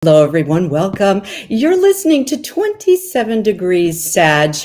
Hello, everyone. Welcome. You're listening to 27 Degrees Sag.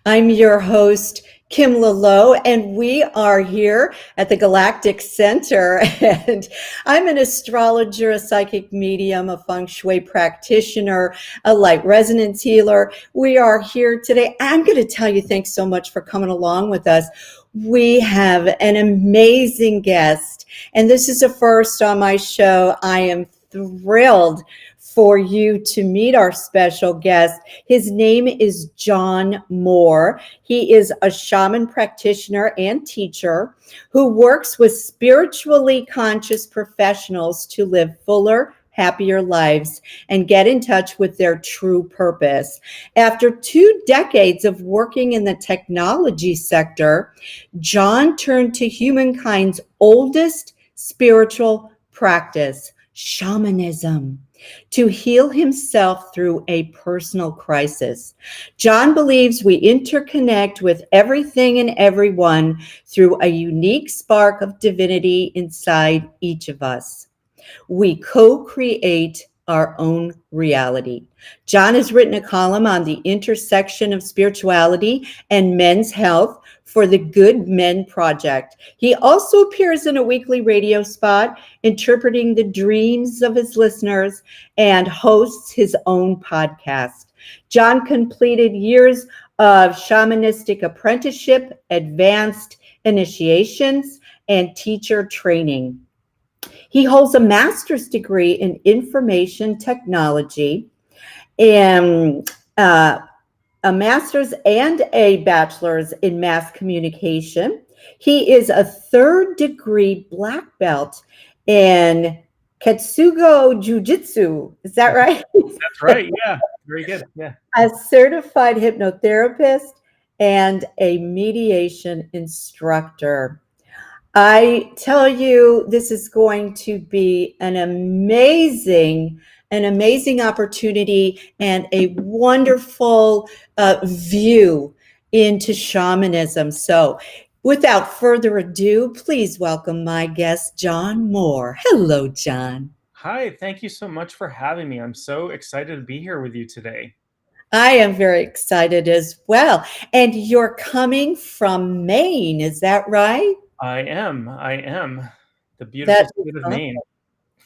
I'm your host, Kim Lalo, and we are here at the Galactic Center. And I'm an astrologer, a psychic medium, a feng shui practitioner, a light resonance healer. We are here today. I'm going to tell you thanks so much for coming along with us. We have an amazing guest, and this is a first on my show. I am thrilled for you to meet our special guest. His name is John Moore. He is a shaman practitioner and teacher who works with spiritually conscious professionals to live fuller, happier lives and get in touch with their true purpose. After 2 decades of working in the technology sector, John turned to humankind's oldest spiritual practice, shamanism, to heal himself through a personal crisis. John believes we interconnect with everything and everyone through a unique spark of divinity inside each of us. We co-create our own reality. John has written a column on the intersection of spirituality and men's health for the Good Men Project. He also appears in a weekly radio spot interpreting the dreams of his listeners and hosts his own podcast. John completed years of shamanistic apprenticeship, advanced initiations, and teacher training. He holds a master's degree in information technology and a master's and a bachelor's in mass communication. He is a 3rd degree black belt in ketsugo jujutsu. Is that right? That's right. Yeah. Very good. Yeah. A certified hypnotherapist and a mediation instructor. I tell you, this is going to be an amazing opportunity and a wonderful view into shamanism. So without further ado, please welcome my guest, John Moore. Hello, John. Hi. Thank you so much for having me. I'm so excited to be here with you today. I am very excited as well. And you're coming from Maine, is that right? I am. The beautiful state of Maine.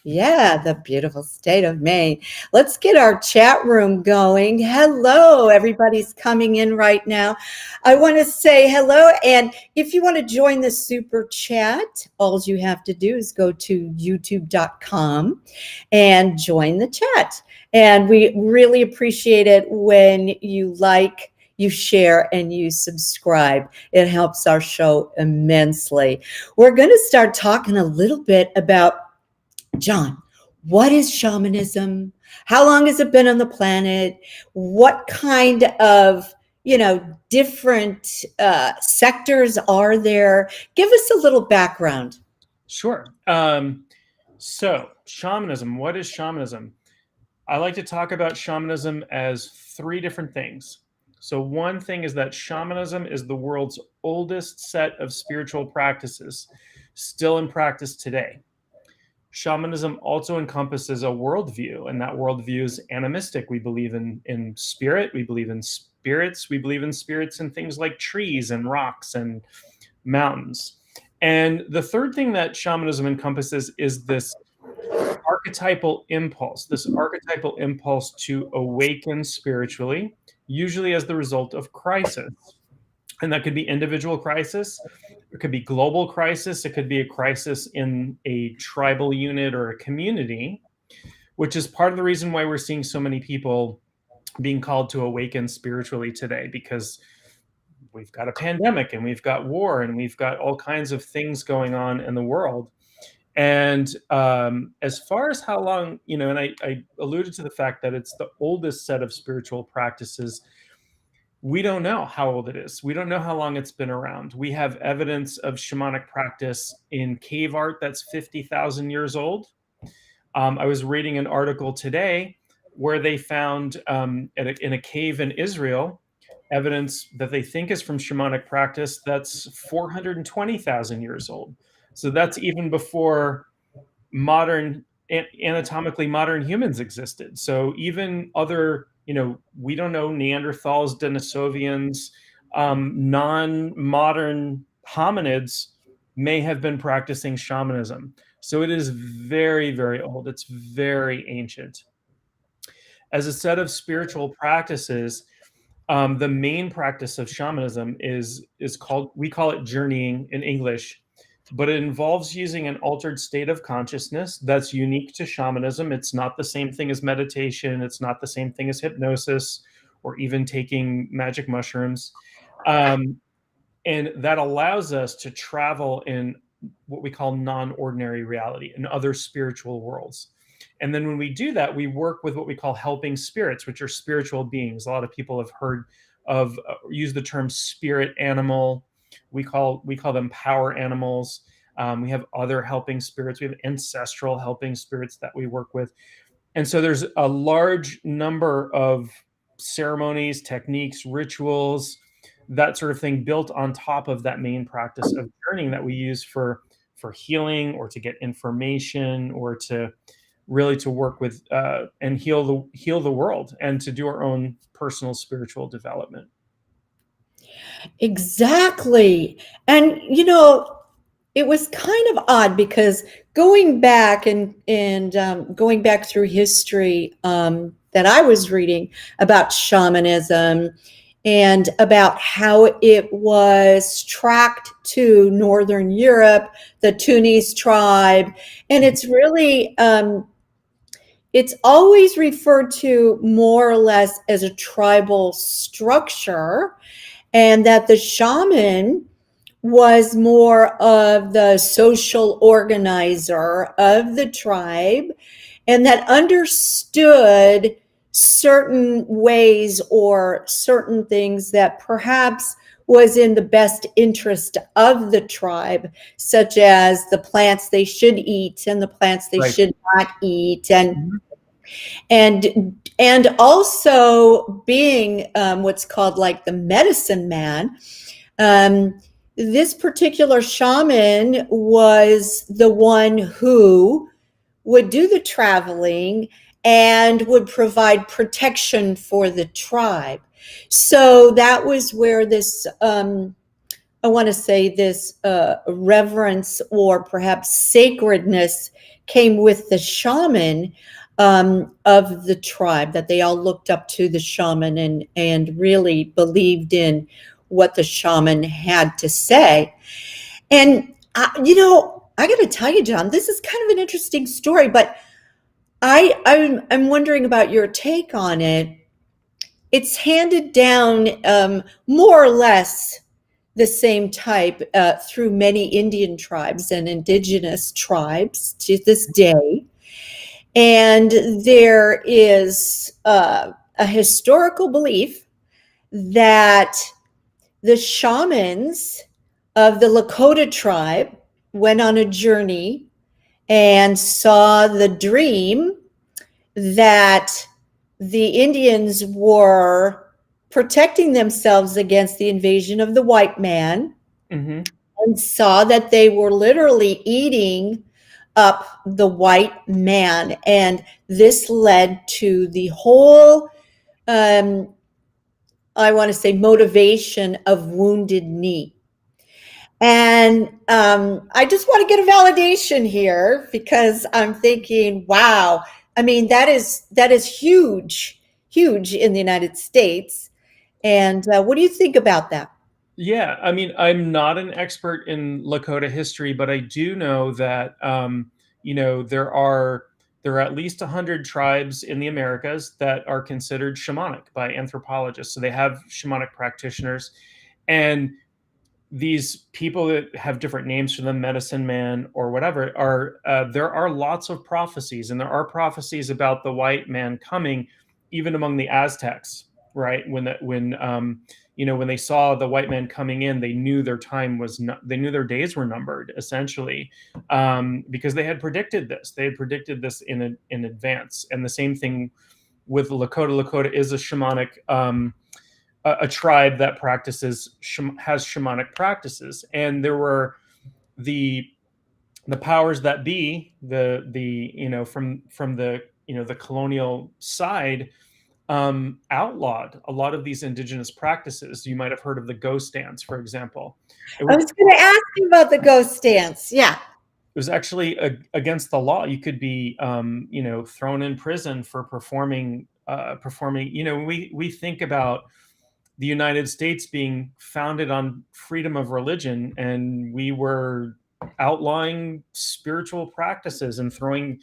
Yeah, the beautiful state of Maine. Let's get our chat room going. Hello, everybody's coming in right now. I want to say hello. And if you want to join the super chat, all you have to do is go to youtube.com and join the chat. And we really appreciate it when you like, you share, and you subscribe. It helps our show immensely. We're going to start talking a little bit about, John, what is shamanism? How long has it been on the planet? What kind of, different sectors are there? Give us a little background. Sure. So shamanism, what is shamanism? I like to talk about shamanism as 3 different things. So one thing is that shamanism is the world's oldest set of spiritual practices, still in practice today. Shamanism also encompasses a worldview, and that worldview is animistic. We believe in spirit, we believe in spirits, we believe in spirits in things like trees and rocks and mountains. And the third thing that shamanism encompasses is this archetypal impulse to awaken spiritually, usually as the result of crisis. And that could be individual crisis, it could be global crisis, it could be a crisis in a tribal unit or a community, which is part of the reason why we're seeing so many people being called to awaken spiritually today, because we've got a pandemic and we've got war and we've got all kinds of things going on in the world. And as far as how long, and I alluded to the fact that it's the oldest set of spiritual practices. We don't know how old it is. We don't know how long it's been around. We have evidence of shamanic practice in cave art that's 50,000 years old. I was reading an article today where they found in a cave in Israel evidence that they think is from shamanic practice that's 420,000 years old. So that's even before modern anatomically modern humans existed. So even other, we don't know, Neanderthals, Denisovians, non-modern hominids may have been practicing shamanism. So it is very, very old. It's very ancient. As a set of spiritual practices, the main practice of shamanism is called, we call it journeying in English, but it involves using an altered state of consciousness that's unique to shamanism. It's not the same thing as meditation. It's not the same thing as hypnosis or even taking magic mushrooms. And that allows us to travel in what we call non-ordinary reality, in other spiritual worlds. And then when we do that, we work with what we call helping spirits, which are spiritual beings. A lot of people have heard of, use the term spirit animal. We call them power animals. We have other helping spirits. We have ancestral helping spirits that we work with. And so there's a large number of ceremonies, techniques, rituals, that sort of thing built on top of that main practice of journeying that we use for healing, or to get information, or to really to work with and heal the world, and to do our own personal spiritual development. Exactly. And it was kind of odd because going back and going back through history that I was reading about shamanism and about how it was tracked to Northern Europe, the Tunis tribe, and it's really it's always referred to more or less as a tribal structure, and that the shaman was more of the social organizer of the tribe, and that understood certain ways or certain things that perhaps was in the best interest of the tribe, such as the plants they should eat and the plants they Right. should not eat, and also being what's called like the medicine man. This particular shaman was the one who would do the traveling and would provide protection for the tribe. So that was where this, I want to say, this reverence or perhaps sacredness came with the shaman of the tribe, that they all looked up to the shaman and really believed in what the shaman had to say. And, I got to tell you, John, this is kind of an interesting story, but I'm wondering about your take on it. It's handed down more or less the same type through many Indian tribes and indigenous tribes to this day. And there is a historical belief that the shamans of the Lakota tribe went on a journey and saw the dream that the Indians were protecting themselves against the invasion of the white man, Mm-hmm. and saw that they were literally eating up the white man. And this led to the whole, I want to say, motivation of Wounded Knee. And I just want to get a validation here, because I'm thinking, wow, I mean, that is huge, huge in the United States. And what do you think about that? Yeah, I mean, I'm not an expert in Lakota history, but I do know that there are at least 100 tribes in the Americas that are considered shamanic by anthropologists. So they have shamanic practitioners, and these people that have different names for them, medicine man or whatever, are there are lots of prophecies, and there are prophecies about the white man coming, even among the Aztecs, right? When they saw the white man coming in, they knew their time was they knew their days were numbered, essentially, because they had predicted this. They had predicted this in advance. And the same thing with Lakota. Lakota is a shamanic. A tribe that has shamanic practices, and there were the the powers that be, from the the colonial side, outlawed a lot of these indigenous practices. You might have heard of the ghost dance, for example. It I was was going to ask you about the ghost dance. Yeah. it was actually against the law. You could be thrown in prison for performing. We think about the United States being founded on freedom of religion, and we were outlawing spiritual practices and throwing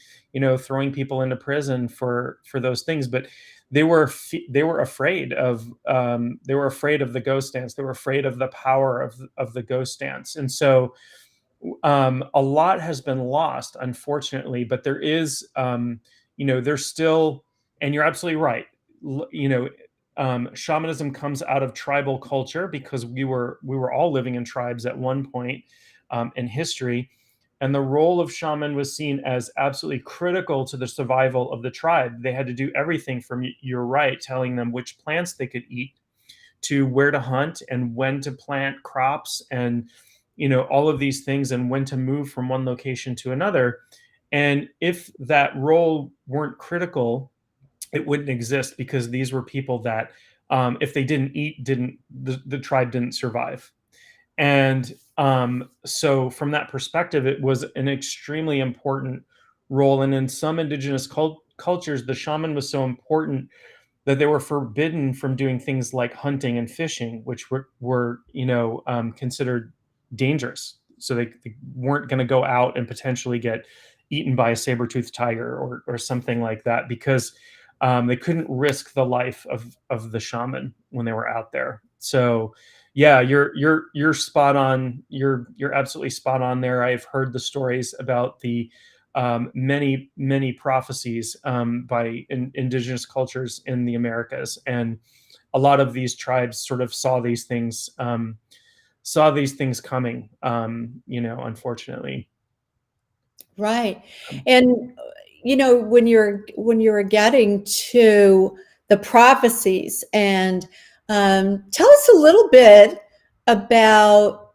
people into prison for those things. But they were afraid of the ghost dance. They were afraid of the power of the ghost dance. And so a lot has been lost, unfortunately. But there is, there's still, and you're absolutely right. Shamanism comes out of tribal culture, because we were all living in tribes at one point in history, and the role of shaman was seen as absolutely critical to the survival of the tribe. They had to do everything from, you're right, telling them which plants they could eat, to where to hunt and when to plant crops, and all of these things, and when to move from one location to another. And if that role weren't critical, it wouldn't exist, because these were people that, if they didn't eat, the tribe didn't survive. And so from that perspective, it was an extremely important role. And in some indigenous cultures, the shaman was so important that they were forbidden from doing things like hunting and fishing, which were considered dangerous. So they weren't going to go out and potentially get eaten by a saber-toothed tiger or something like that, because they couldn't risk the life of the shaman when they were out there. So yeah, you're spot on. You're absolutely spot on there. I've heard the stories about the many prophecies by indigenous cultures in the Americas, and a lot of these tribes sort of saw these things coming. Unfortunately. Right. And when you're getting to the prophecies, and tell us a little bit about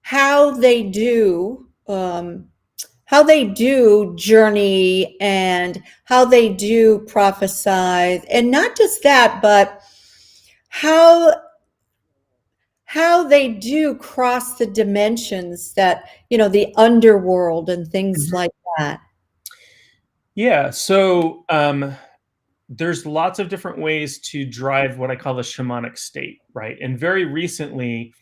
how they do journey, and how they do prophesy, and not just that, but how they do cross the dimensions, that the underworld and things like that. Yeah. So there's lots of different ways to drive what I call the shamanic state, right? And very recently,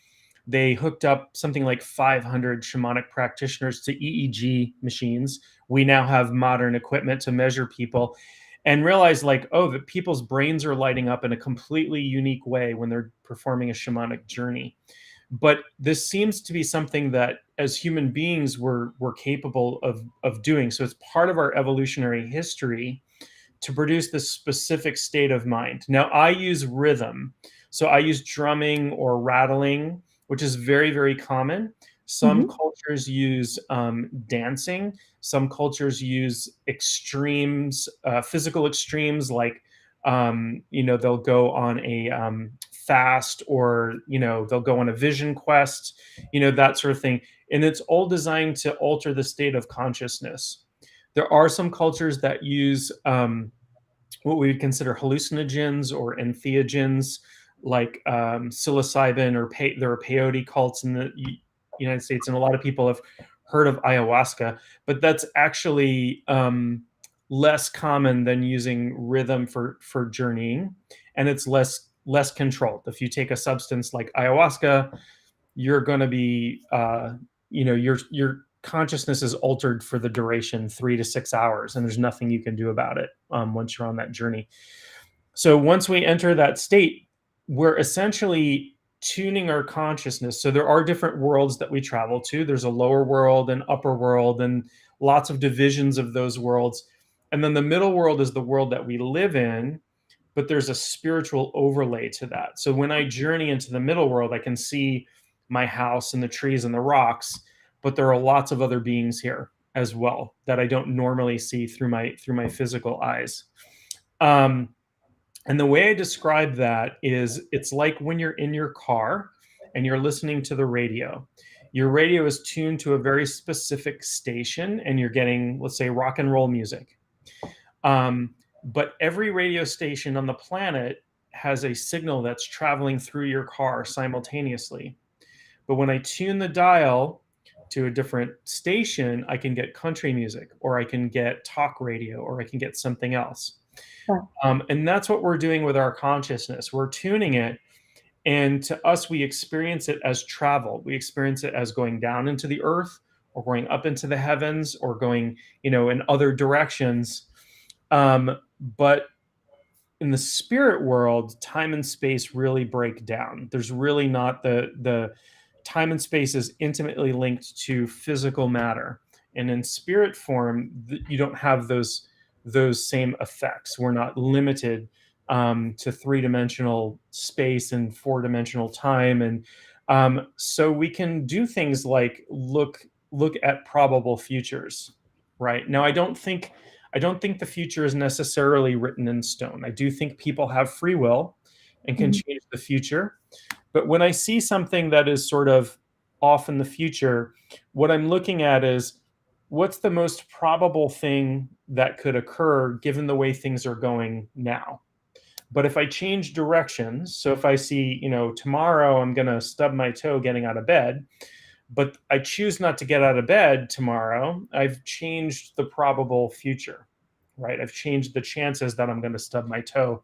they hooked up something like 500 shamanic practitioners to EEG machines. We now have modern equipment to measure people, and realize, like, oh, that people's brains are lighting up in a completely unique way when they're performing a shamanic journey. But this seems to be something that, as human beings, we're capable of doing. So it's part of our evolutionary history to produce this specific state of mind. Now, I use rhythm. So I use drumming or rattling, which is very, very common. Some Mhm. cultures use dancing. Some cultures use extremes, physical extremes, like, they'll go on a fast, or, they'll go on a vision quest, that sort of thing. And it's all designed to alter the state of consciousness. There are some cultures that use what we would consider hallucinogens or entheogens, like psilocybin, or there are peyote cults in the United States, and a lot of people have heard of ayahuasca, but that's actually less common than using rhythm for journeying, and it's less controlled. If you take a substance like ayahuasca, you're going to be your consciousness is altered for the duration 3 to 6 hours, and there's nothing you can do about it once you're on that journey. So once we enter that state, we're essentially tuning our consciousness. So there are different worlds that we travel to. There's a lower world and upper world, and lots of divisions of those worlds. And then the middle world is the world that we live in, but there's a spiritual overlay to that. So when I journey into the middle world, I can see my house and the trees and the rocks, but there are lots of other beings here as well that I don't normally see through my physical eyes. Um, and the way I describe that is, it's like when you're in your car and you're listening to the radio. your radio is tuned to a very specific station, and you're getting, let's say, rock and roll music. But every radio station on the planet has a signal that's traveling through your car simultaneously. But when I tune the dial to a different station, I can get country music, or I can get talk radio, or I can get something else. And that's what we're doing with our consciousness. We're tuning it, and to us, we experience it as travel. We experience it as going down into the earth, or going up into the heavens, or going, in other directions. But in the spirit world, time and space really break down. There's really not the time and space is intimately linked to physical matter. And in spirit form, you don't have those same effects. We're not limited to three-dimensional space and four-dimensional time. And so we can do things like look at probable futures, right? Now, I don't think the future is necessarily written in stone. I do think people have free will and can change the future. But when I see something that is sort of off in the future, what I'm looking at is, what's the most probable thing that could occur given the way things are going now? But if I change directions, so if I see, tomorrow I'm going to stub my toe getting out of bed, but I choose not to get out of bed tomorrow, I've changed the probable future, right? I've changed the chances that I'm going to stub my toe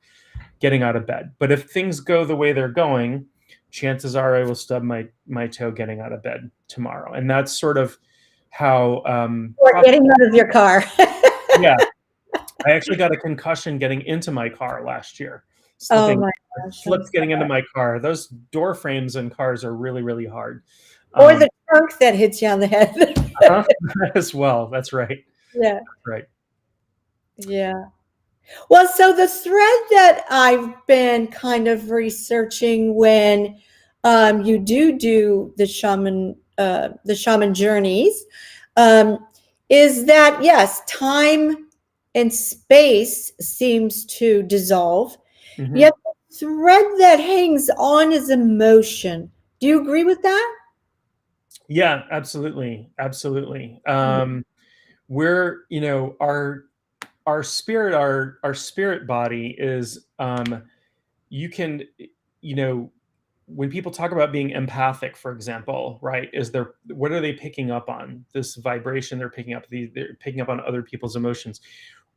getting out of bed. But if things go the way they're going, chances are I will stub my toe getting out of bed tomorrow. And that's sort of how... or getting out of your car. Yeah. I actually got a concussion getting into my car last year. Oh my gosh. Slipped getting into my car. Those door frames in cars are really, really hard. Or the trunk that hits you on the head. As well. That's right. Yeah. That's right. Yeah. Well, so the thread that I've been kind of researching when you do the shaman journeys is that, yes, time and space seems to dissolve. Yet the thread that hangs on is emotion. Do you agree with that? Yeah, absolutely. Absolutely. We're, our spirit body is, you can, when people talk about being empathic, for example, right, what are they picking up on? This vibration they're picking up, they're picking up on other people's emotions.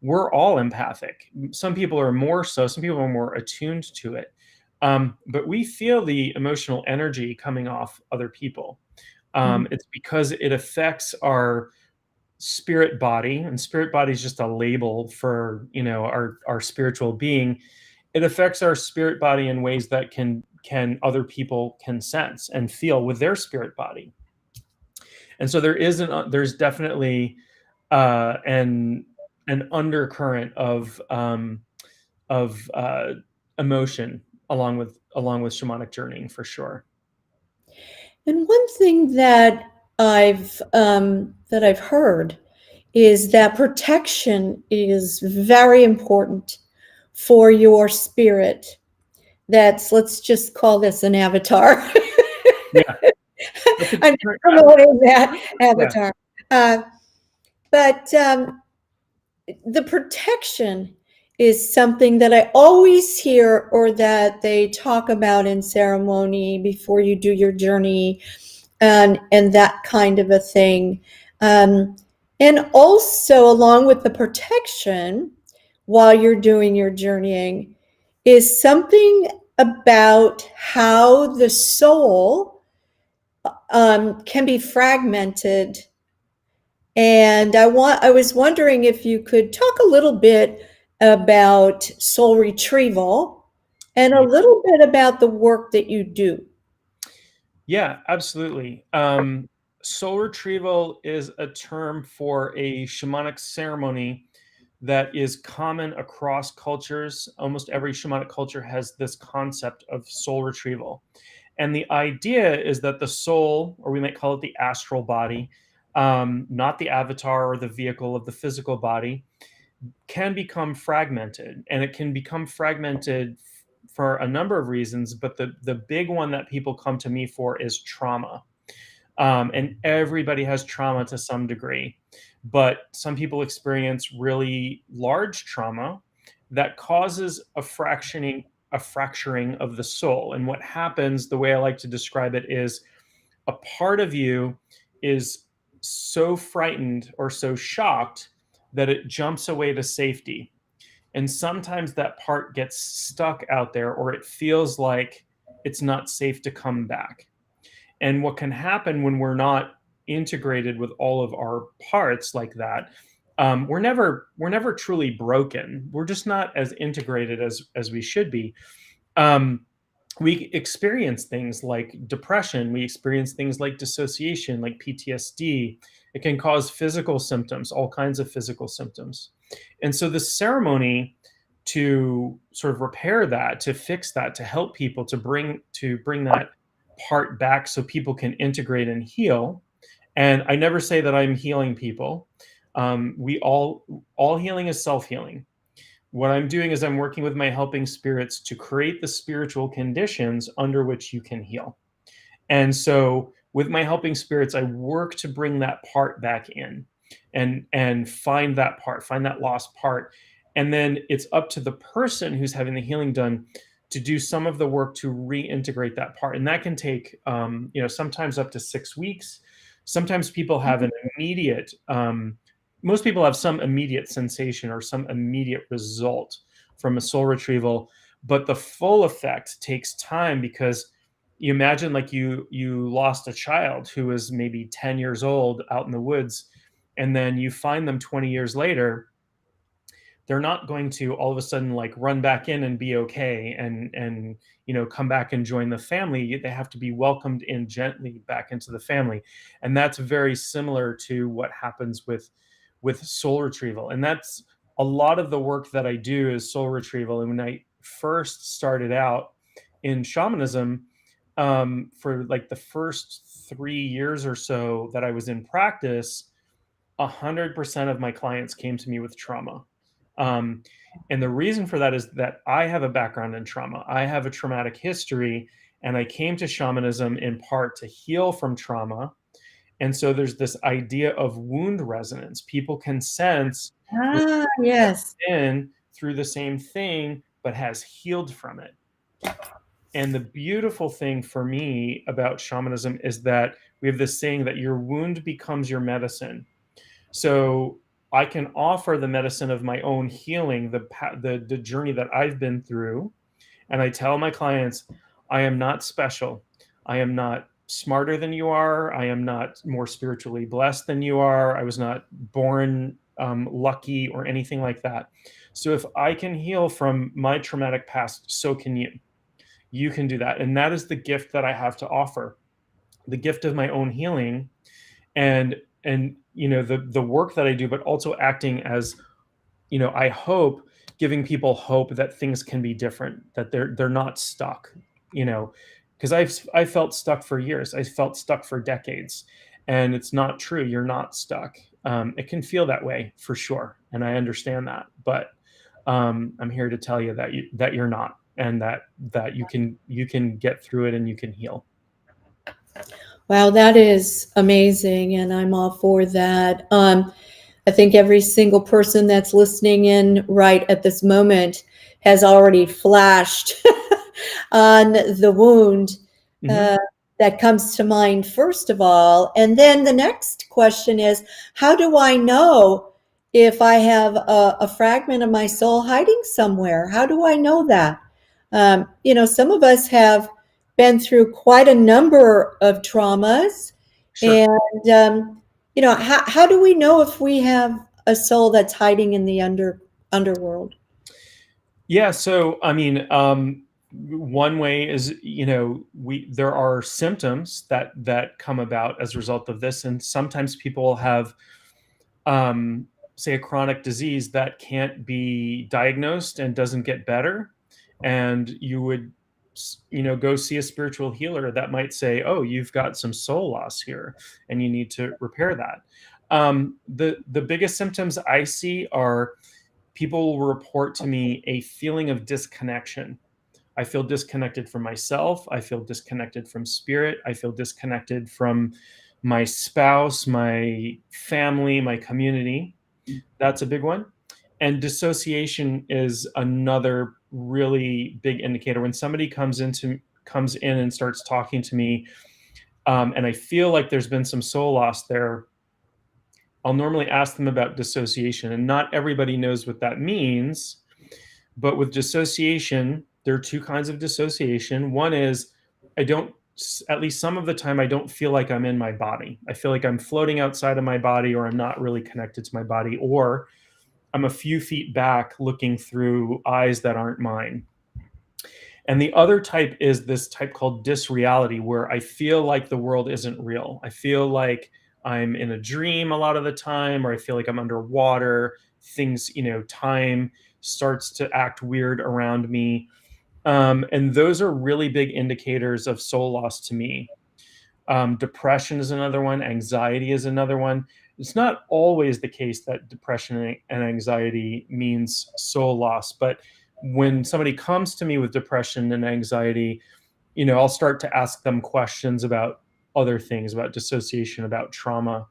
We're all empathic. Some people are more so, some people are more attuned to it. But we feel the emotional energy coming off other people. It's because it affects our spirit body, and spirit body is just a label for, our spiritual being. It affects our spirit body in ways that can other people can sense and feel with their spirit body. And so there's definitely an undercurrent of emotion along with shamanic journeying, for sure. And one thing that I've heard is that protection is very important for your spirit. Let's just call this an avatar. Yeah. I'm promoting that avatar. Yeah. But the protection is something that I always hear, or that they talk about in ceremony before you do your journey, and that kind of a thing. And also, along with the protection while you're doing your journeying, is something about how the soul can be fragmented. And I was wondering if you could talk a little bit about soul retrieval and a little bit about the work that you do. Yeah, absolutely. Soul retrieval is a term for a shamanic ceremony that is common across cultures. Almost every shamanic culture has this concept of soul retrieval. And the idea is that the soul, or we might call it the astral body, not the avatar or the vehicle of the physical body, can become fragmented. And it can become fragmented for a number of reasons, but the big one that people come to me for is trauma. And everybody has trauma to some degree, but some people experience really large trauma that causes a fracturing of the soul. And what happens, the way I like to describe it, is a part of you is so frightened or so shocked that it jumps away to safety. And sometimes that part gets stuck out there, or it feels like it's not safe to come back. And what can happen when we're not integrated with all of our parts like that, we're never truly broken. We're just not as integrated as we should be. Um, we experience things like depression. We experience things like dissociation, like PTSD. It can cause physical symptoms, all kinds of physical symptoms. And so the ceremony to sort of repair that, to fix that, to help people, to bring that part back so people can integrate and heal. And I never say that I'm healing people. We all healing is self-healing. What I'm doing is I'm working with my helping spirits to create the spiritual conditions under which you can heal. And so with my helping spirits, I work to bring that part back in and find that part, find that lost part. And then it's up to the person who's having the healing done to do some of the work to reintegrate that part. And that can take, sometimes up to 6 weeks. Sometimes people have an immediate, most people have some immediate sensation or some immediate result from a soul retrieval, but the full effect takes time, because you imagine like you lost a child who was maybe 10 years old out in the woods, and then you find them 20 years later. They're not going to all of a sudden like run back in and be okay and come back and join the family. They have to be welcomed in gently back into the family. And that's very similar to what happens with soul retrieval. And that's a lot of the work that I do is soul retrieval. And when I first started out in shamanism, for like the first 3 years or so that I was in practice, 100% of my clients came to me with trauma. Um, and the reason for that is that I have a background in trauma. I have a traumatic history, and I came to shamanism in part to heal from trauma. And so there's this idea of wound resonance. People can sense when Ah, yes. in through the same thing, but has healed from it. And the beautiful thing for me about shamanism is that we have this saying that your wound becomes your medicine. So I can offer the medicine of my own healing, the journey that I've been through. And I tell my clients, I am not special. I am not smarter than you are. I am not more spiritually blessed than you are. I was not born lucky or anything like that. So if I can heal from my traumatic past, so can you. You can do that. And that is the gift that I have to offer, the gift of my own healing, and the work that I do, but also acting as, I hope, giving people hope that things can be different, that they're not stuck, because I felt stuck for years. I felt stuck for decades, and it's not true. You're not stuck. It can feel that way for sure, and I understand that, but I'm here to tell you that you're not, and that you can get through it and you can heal. Wow, that is amazing, and I'm all for that. I think every single person that's listening in right at this moment has already flashed on the wound Mhm. uh, that comes to mind, first of all. And then the next question is, how do I know if I have a fragment of my soul hiding somewhere? How do I know that? Some of us have been through quite a number of traumas. Sure. And, how do we know if we have a soul that's hiding in the underworld? Yeah, so I mean, one way is, there are symptoms that come about as a result of this, and sometimes people have, say, a chronic disease that can't be diagnosed and doesn't get better, and you would, go see a spiritual healer that might say, "Oh, you've got some soul loss here, and you need to repair that." The biggest symptoms I see are people will report to me a feeling of disconnection. I feel disconnected from myself. I feel disconnected from spirit. I feel disconnected from my spouse, my family, my community. That's a big one. And dissociation is another really big indicator. When somebody comes in and starts talking to me, and I feel like there's been some soul loss there, I'll normally ask them about dissociation. And not everybody knows what that means. But with dissociation, there are two kinds of dissociation. One is I don't, at least some of the time, I don't feel like I'm in my body. I feel like I'm floating outside of my body, or I'm not really connected to my body, or I'm a few feet back looking through eyes that aren't mine. And the other type is this type called disreality, where I feel like the world isn't real. I feel like I'm in a dream a lot of the time, or I feel like I'm underwater. Things, time starts to act weird around me. And those are really big indicators of soul loss to me. Depression is another one. Anxiety is another one. It's not always the case that depression and anxiety means soul loss, but when somebody comes to me with depression and anxiety, I'll start to ask them questions about other things, about dissociation, about trauma.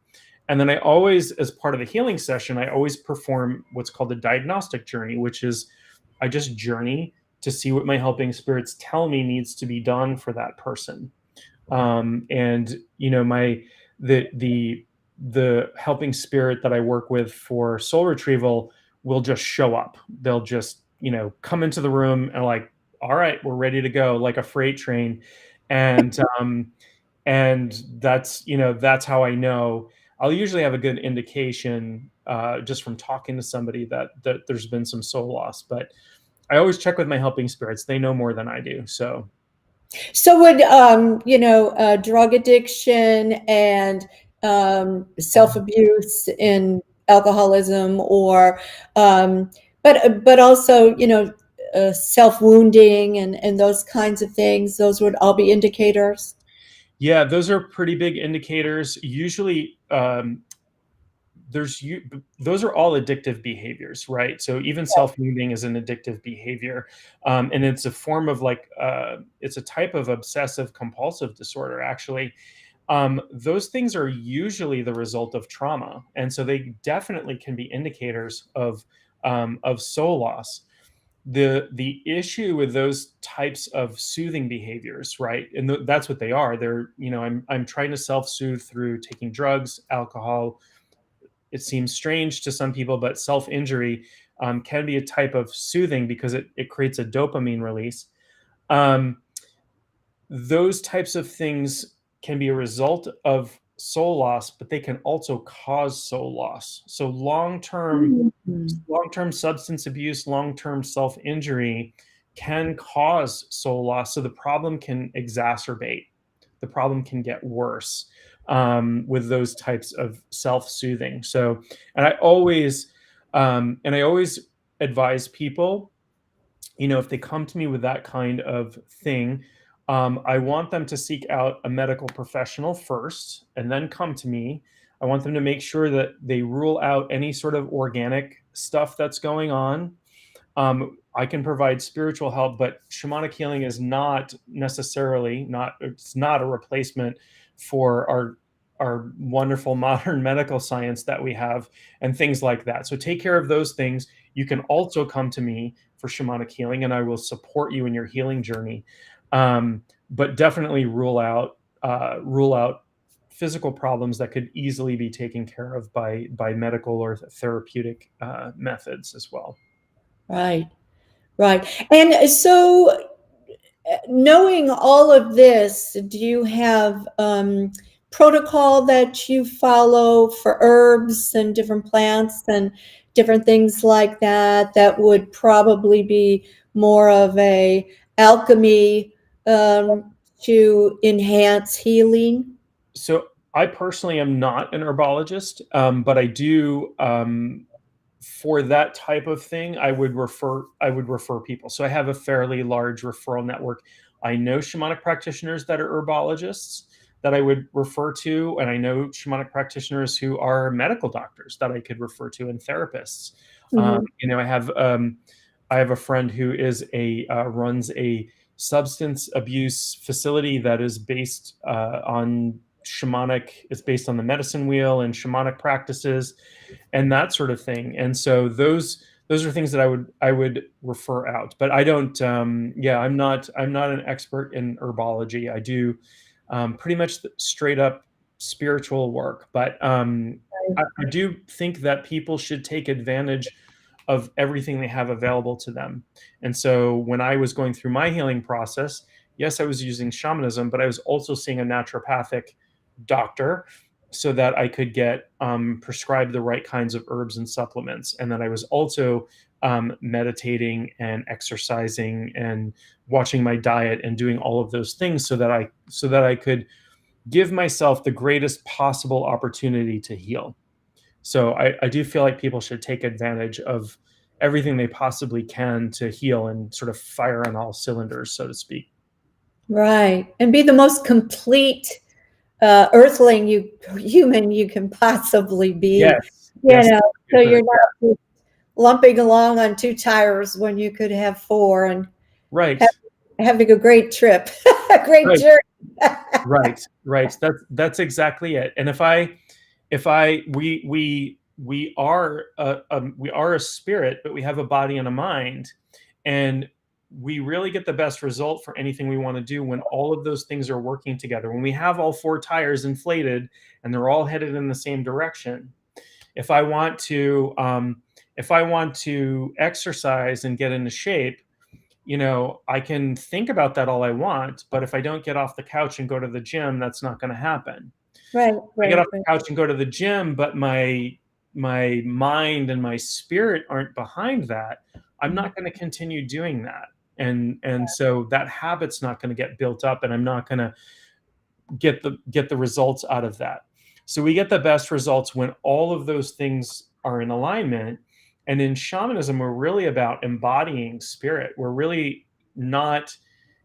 And then I always, as part of the healing session, I always perform what's called the diagnostic journey, which is I just journey to see what my helping spirits tell me needs to be done for that person. And the helping spirit that I work with for soul retrieval will just show up. They'll just come into the room and like, all right, we're ready to go, like a freight train. And that's how I know. I'll usually have a good indication just from talking to somebody that there's been some soul loss. But I always check with my helping spirits. They know more than I do. So would drug addiction and self-abuse and alcoholism, or but also self-wounding and those kinds of things, those would all be indicators? yeah, those are pretty big indicators. Usually, those are all addictive behaviors, right? So even self-wounding is an addictive behavior, and it's a form of it's a type of obsessive compulsive disorder, actually. Those things are usually the result of trauma, and so they definitely can be indicators of soul loss. The issue with those types of soothing behaviors, right? And that's what they are. They're, I'm trying to self-soothe through taking drugs, alcohol. It seems strange to some people, but self-injury can be a type of soothing because it creates a dopamine release. Um, those types of things can be a result of soul loss, but they can also cause soul loss. So Mhm. long-term substance abuse, long-term self-injury can cause soul loss. So the problem can exacerbate. The problem can get worse with those types of self-soothing. So, and I always advise people, if they come to me with that kind of thing, I want them to seek out a medical professional first and then come to me. I want them to make sure that they rule out any sort of organic stuff that's going on. I can provide spiritual help, but shamanic healing is not necessarily it's not a replacement for our wonderful modern medical science that we have and things like that. So take care of those things. You can also come to me for shamanic healing, and I will support you in your healing journey. But definitely rule out physical problems that could easily be taken care of by medical or therapeutic methods as well. Right, right. And so, knowing all of this, do you have protocol that you follow for herbs and different plants and different things like that, that would probably be more of a alchemy to enhance healing? So I personally am not an herbologist, but I do for that type of thing. I would refer people. So I have a fairly large referral network. I know shamanic practitioners that are herbologists that I would refer to, and I know shamanic practitioners who are medical doctors that I could refer to, and therapists. Mhm. I have a friend who is a runs a substance abuse facility that is based on shamanic, it's based on the medicine wheel and shamanic practices and that sort of thing. And so those are things that I would refer out, but I don't. I'm not an expert in herbology. I do pretty much straight up spiritual work, but I do think that people should take advantage of everything they have available to them. And so when I was going through my healing process, yes, I was using shamanism, but I was also seeing a naturopathic doctor so that I could get prescribed the right kinds of herbs and supplements. And then I was also meditating and exercising and watching my diet and doing all of those things so that I could give myself the greatest possible opportunity to heal. So I do feel like people should take advantage of everything they possibly can to heal and sort of fire on all cylinders, so to speak. Right. And be the most complete human you can possibly be. Yes. Yes. So you're not lumping along on 2 tires when you could have 4 and right. Having a great trip, a great journey. Right. That's exactly it. And we are a spirit, but we have a body and a mind, and we really get the best result for anything we want to do when all of those things are working together. When we have all 4 tires inflated and they're all headed in the same direction. If I want to exercise and get into shape, I can think about that all I want, but if I don't get off the couch and go to the gym, that's not going to happen. Right. I get off the couch and go to the gym, but my mind and my spirit aren't behind that, I'm not going to continue doing that. And so that habit's not going to get built up, and I'm not going to get the results out of that. So we get the best results when all of those things are in alignment. And in shamanism, we're really about embodying spirit. We're really not,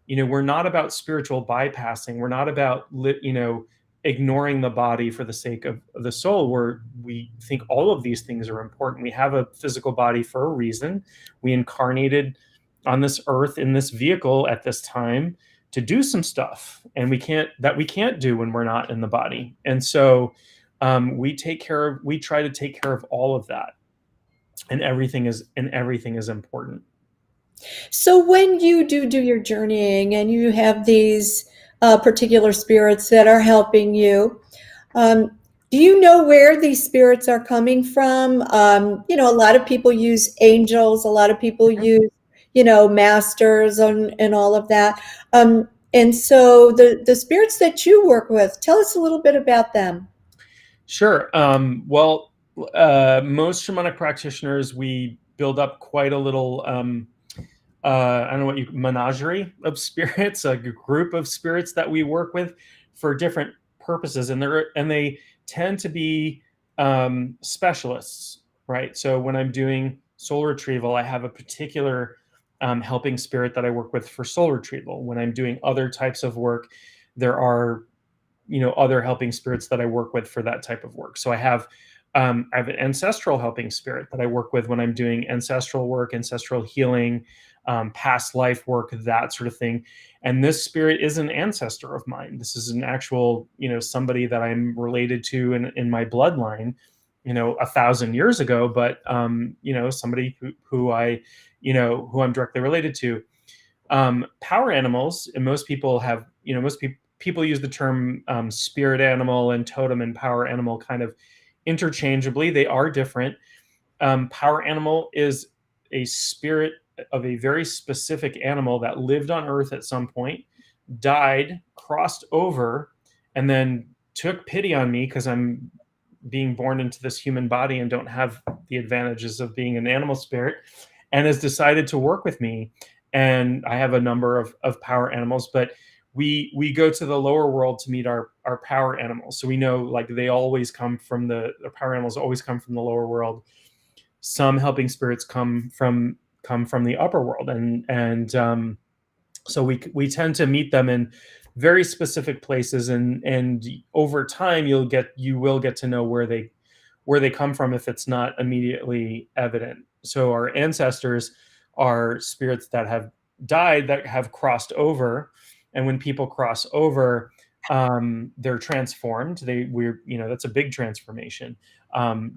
we're not about spiritual bypassing. We're not about, ignoring the body for the sake of the soul, where we think all of these things are important. We have a physical body for a reason. We incarnated on this earth in this vehicle at this time to do some stuff, and we can't do when we're not in the body. And so we try to take care of all of that, and everything is important. So when you do your journeying and you have these particular spirits that are helping you, do you know where these spirits are coming from? A lot of people use angels, a lot of people use, masters and all of that. And so the spirits that you work with, tell us a little bit about them. Sure. Well, most shamanic practitioners, we build up quite a little, I don't know menagerie of spirits, a group of spirits that we work with for different purposes. And they tend to be specialists, right? So when I'm doing soul retrieval, I have a particular helping spirit that I work with for soul retrieval. When I'm doing other types of work, there are other helping spirits that I work with for that type of work. So I have an ancestral helping spirit that I work with when I'm doing ancestral work, ancestral healing, past life work, that sort of thing. And this spirit is an ancestor of mine. This is an actual, somebody that I'm related to in my bloodline, 1,000 years ago, but somebody who I'm directly related to. Power animals, and most people have, people use the term spirit animal and totem and power animal kind of interchangeably. They are different. Power animal is a spirit of a very specific animal that lived on Earth at some point, died, crossed over, and then took pity on me because I'm being born into this human body and don't have the advantages of being an animal spirit, and has decided to work with me. And I have a number of power animals, but we go to the lower world to meet our power animals. So we know, like, they always come from the power animals always come from the lower world. Some helping spirits come from the upper world, and so we tend to meet them in very specific places, and over time you will get to know where they come from if it's not immediately evident. So our ancestors are spirits that have died, that have crossed over, and when people cross over, They're transformed. That's a big transformation.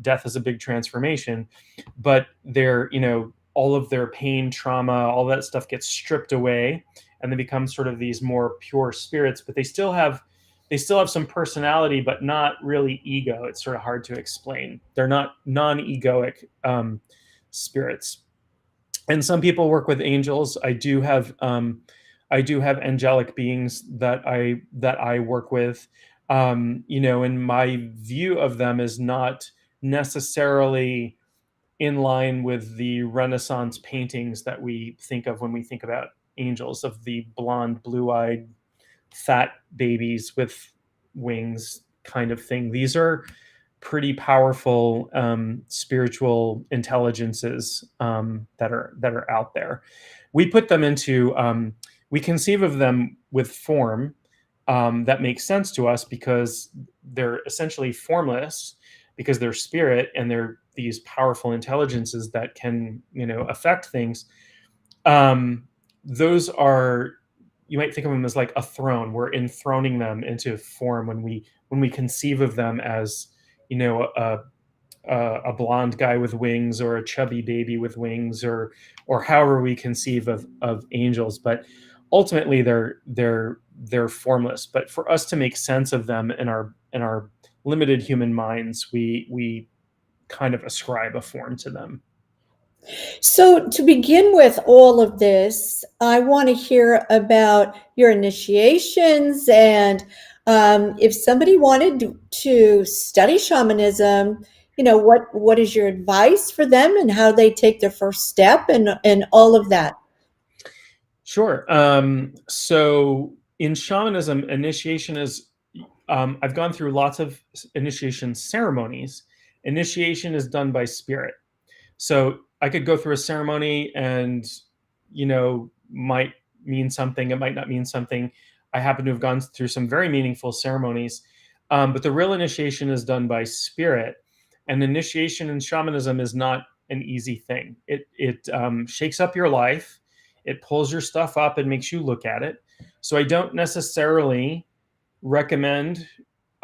Death is a big transformation, but all of their pain, trauma, all that stuff gets stripped away, and they become sort of these more pure spirits. But they still have some personality, but not really ego. It's sort of hard to explain. They're not non-egoic spirits. And some people work with angels. I do have angelic beings that I work with. And my view of them is not necessarily in line with the Renaissance paintings that we think of when we think about angels, of the blonde, blue-eyed, fat babies with wings kind of thing. These are pretty powerful spiritual intelligences that are out there. We put them into we conceive of them with form that makes sense to us because they're essentially formless, because they're spirit and they're these powerful intelligences that can affect things. Those are, you might think of them as like a throne. We're enthroning them into form when we conceive of them as a blonde guy with wings, or a chubby baby with wings, or however we conceive of angels. But ultimately they're formless. But for us to make sense of them in our limited human minds, we kind of ascribe a form to them. So, to begin with all of this, I want to hear about your initiations, and if somebody wanted to study shamanism, what is your advice for them, and how they take their first step, and all of that. Sure. So in shamanism, initiation is, I've gone through lots of initiation ceremonies. Initiation is done by spirit. So I could go through a ceremony and, might mean something, it might not mean something. I happen to have gone through some very meaningful ceremonies. But the real initiation is done by spirit. And initiation in shamanism is not an easy thing. It shakes up your life. It pulls your stuff up and makes you look at it. So I don't necessarily recommend,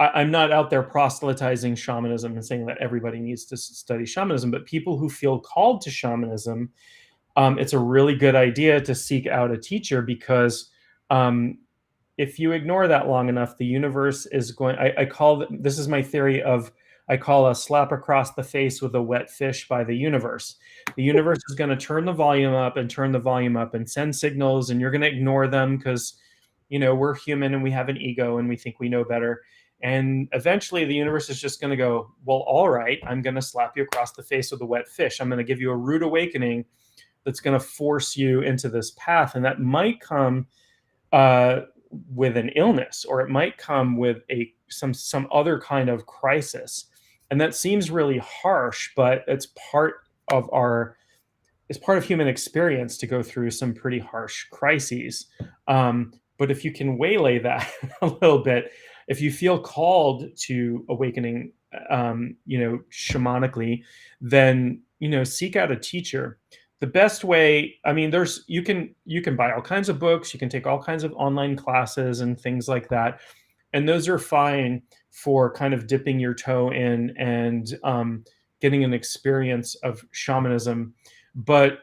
I'm not out there proselytizing shamanism and saying that everybody needs to study shamanism, but people who feel called to shamanism, it's a really good idea to seek out a teacher, because if you ignore that long enough, the universe is going, this is my theory of, I call a slap across the face with a wet fish by the universe. The universe is going to turn the volume up and turn the volume up and send signals, and you're going to ignore them because, we're human and we have an ego and we think we know better. And eventually the universe is just going to go, well, all right, I'm going to slap you across the face with a wet fish. I'm going to give you a rude awakening that's going to force you into this path. And that might come with an illness, or it might come with some other kind of crisis. And that seems really harsh, but it's part of human experience to go through some pretty harsh crises. But if you can waylay that a little bit, if you feel called to awakening, shamanically, then, seek out a teacher. The best way, you can buy all kinds of books, you can take all kinds of online classes and things like that. And those are fine for kind of dipping your toe in and getting an experience of shamanism. But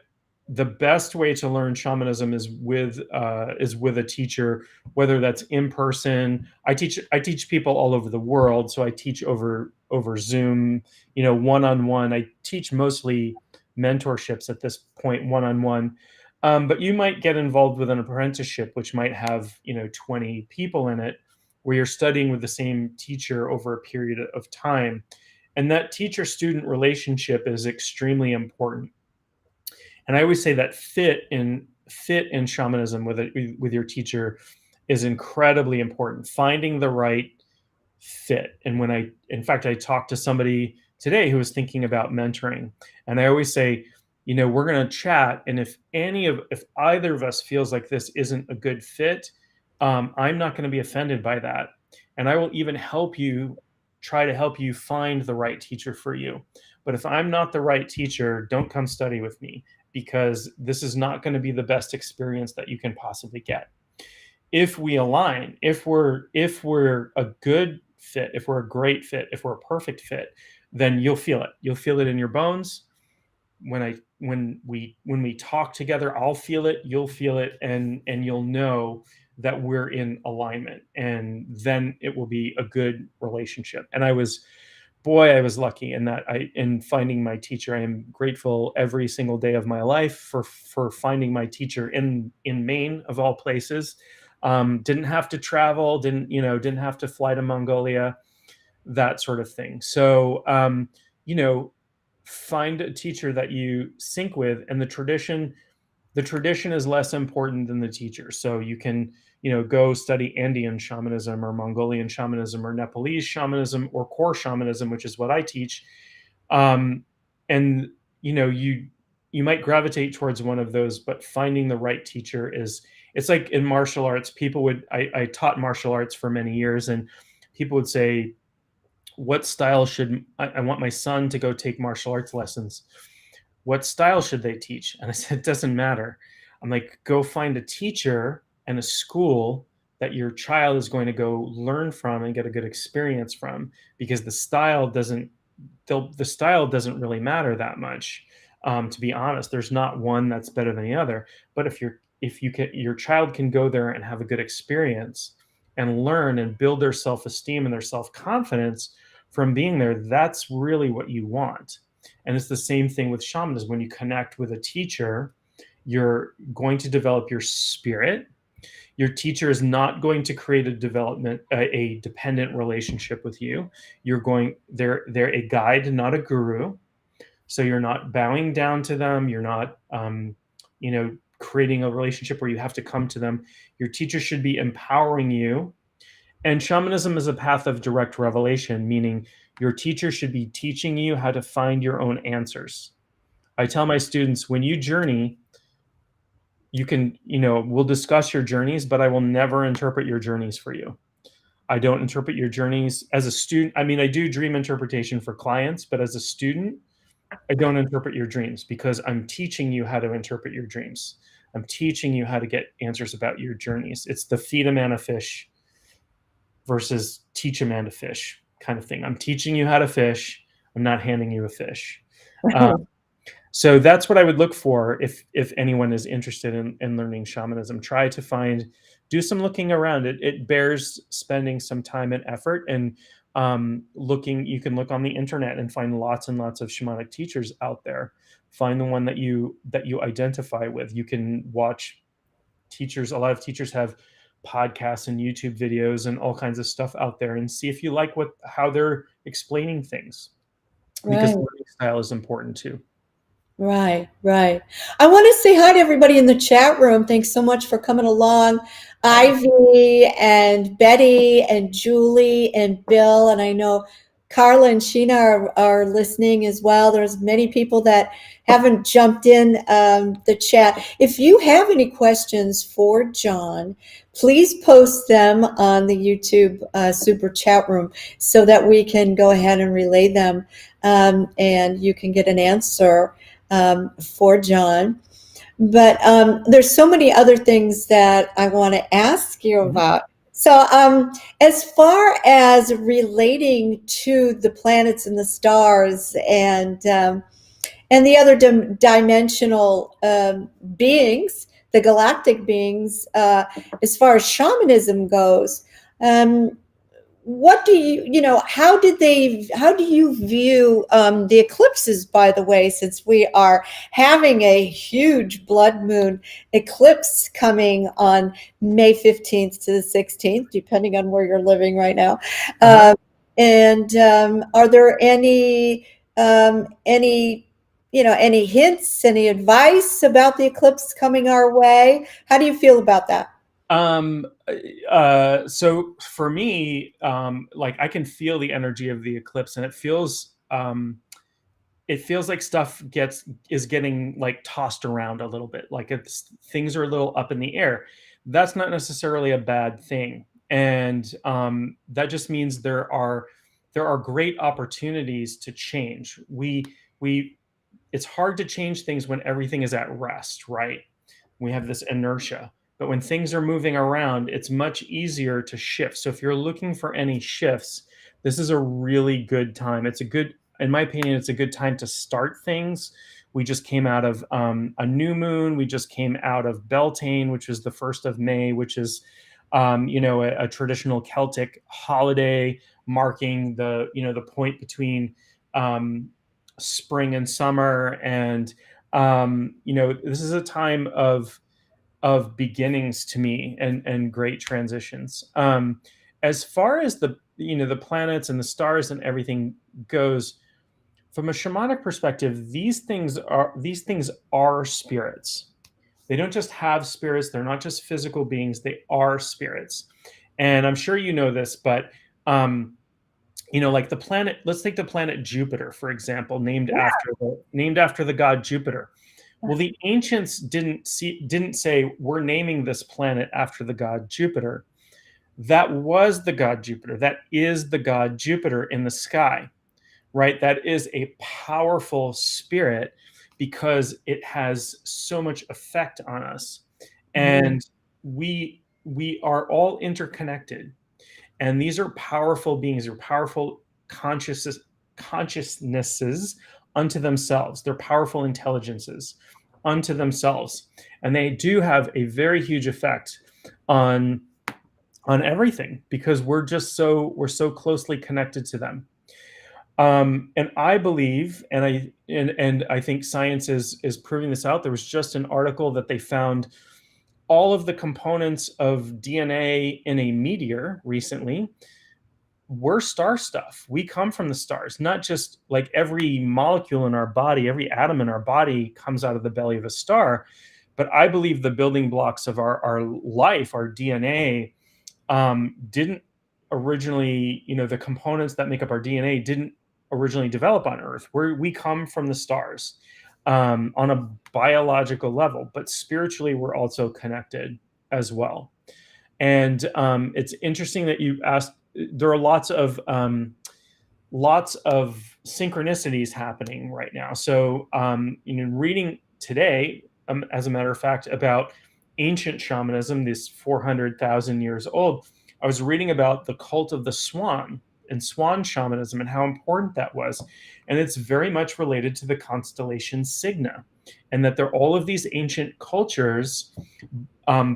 the best way to learn shamanism is with a teacher, whether that's in person. I teach people all over the world, so I teach over Zoom, one-on-one. I teach mostly mentorships at this point, one-on-one. But you might get involved with an apprenticeship, which might have 20 people in it, where you're studying with the same teacher over a period of time. And that teacher-student relationship is extremely important. And I always say that fit in shamanism with your teacher is incredibly important. Finding the right fit. And in fact, I talked to somebody today who was thinking about mentoring, and I always say, we're going to chat, and if either of us feels like this isn't a good fit, I'm not going to be offended by that, and I will even try to help you find the right teacher for you. But if I'm not the right teacher, don't come study with me, because this is not going to be the best experience that you can possibly get. if we align, if we're a good fit, if we're a great fit, if we're a perfect fit, then you'll feel it. You'll feel it in your bones. When we talk together, I'll feel it, you'll feel it, and you'll know that we're in alignment, and then it will be a good relationship. And I was lucky in that in finding my teacher. I am grateful every single day of my life for finding my teacher in Maine, of all places. Didn't have to travel, didn't have to fly to Mongolia, that sort of thing. So, find a teacher that you sync with, and the tradition is less important than the teacher. So you can, go study Andean shamanism or Mongolian shamanism or Nepalese shamanism or core shamanism, which is what I teach. And you might gravitate towards one of those, but finding the right teacher it's like in martial arts. I taught martial arts for many years, and people would say, what style should I want my son to go take martial arts lessons? What style should they teach? And I said, it doesn't matter. I'm like, go find a teacher and a school that your child is going to go learn from and get a good experience from, because the style doesn't really matter that much. To be honest, there's not one that's better than the other. But your child can go there and have a good experience and learn and build their self-esteem and their self-confidence from being there, that's really what you want. And it's the same thing with shamanism. When you connect with a teacher, you're going to develop your spirit. Your teacher is not going to create a dependent relationship with you. They're a guide, not a guru. So you're not bowing down to them. You're not, creating a relationship where you have to come to them. Your teacher should be empowering you. And shamanism is a path of direct revelation, meaning your teacher should be teaching you how to find your own answers. I tell my students, when you journey, we'll discuss your journeys, but I will never interpret your journeys for you. I don't interpret your journeys as a student. I mean, I do dream interpretation for clients, but as a student, I don't interpret your dreams, because I'm teaching you how to interpret your dreams. I'm teaching you how to get answers about your journeys. It's the feed a man a fish versus teach a man to fish kind of thing. I'm teaching you how to fish. I'm not handing you a fish. So that's what I would look for if anyone is interested in learning shamanism. Do some looking around. It bears spending some time and effort, and you can look on the internet and find lots and lots of shamanic teachers out there. Find the one that you identify with. You can watch teachers. A lot of teachers have podcasts and YouTube videos and all kinds of stuff out there, and see if you like how they're explaining things, because Right. learning style is important too. Right. I want to say hi to everybody in the chat room. Thanks so much for coming along. Ivy and Betty and Julie and Bill, and I know Carla and Sheena are listening as well. There's many people that haven't jumped in the chat. If you have any questions for John, please post them on the YouTube super chat room so that we can go ahead and relay them, and you can get an answer for John. But there's so many other things that I want to ask you about. So as far as relating to the planets and the stars and the other dimensional beings, the galactic beings, as far as shamanism goes, what do how do you view the eclipses, by the way, since we are having a huge blood moon eclipse coming on May 15th to the 16th, depending on where you're living right now. And are there any hints, any advice about the eclipse coming our way? How do you feel about that? So for me, like, I can feel the energy of the eclipse, and it feels like stuff is getting like tossed around a little bit. Like things are a little up in the air. That's not necessarily a bad thing. And that just means there are great opportunities to change. It's hard to change things when everything is at rest, right? We have this inertia. But when things are moving around, it's much easier to shift. So if you're looking for any shifts, this is a really good time. It's a good, in my opinion, it's a good time to start things. We just came out of a new moon. We just came out of Beltane, which is the 1st of May, which is, a traditional Celtic holiday marking the point between spring and summer. And, this is a time of beginnings to me, and great transitions. As far as the planets and the stars and everything goes, from a shamanic perspective, these things are spirits. They don't just have spirits. They're not just physical beings. They are spirits. And I'm sure you know this, but like the planet. Let's take the planet Jupiter, for example, named after the god Jupiter. Well, the ancients didn't say we're naming this planet after the god Jupiter. That was the god Jupiter. That is the god Jupiter in the sky, right? That is a powerful spirit because it has so much effect on us. And we are all interconnected. And these are powerful beings, they're powerful consciousnesses unto themselves. They're powerful intelligences unto themselves. And they do have a very huge effect on everything because we're so closely connected to them. And I believe, and I think science is proving this out. There was just an article that they found all of the components of DNA in a meteor recently were star stuff. We come from the stars, not just like every molecule in our body, every atom in our body comes out of the belly of a star. But I believe the building blocks of our life, our DNA, didn't originally, the components that make up our DNA didn't originally develop on Earth. We come from the stars on a biological level, but spiritually we're also connected as well. And it's interesting that you asked. There are lots of synchronicities happening right now. So, reading today, as a matter of fact, about ancient shamanism, this 400,000 years old, I was reading about the cult of the swan and swan shamanism and how important that was. And it's very much related to the constellation Cygna, and that all of these ancient cultures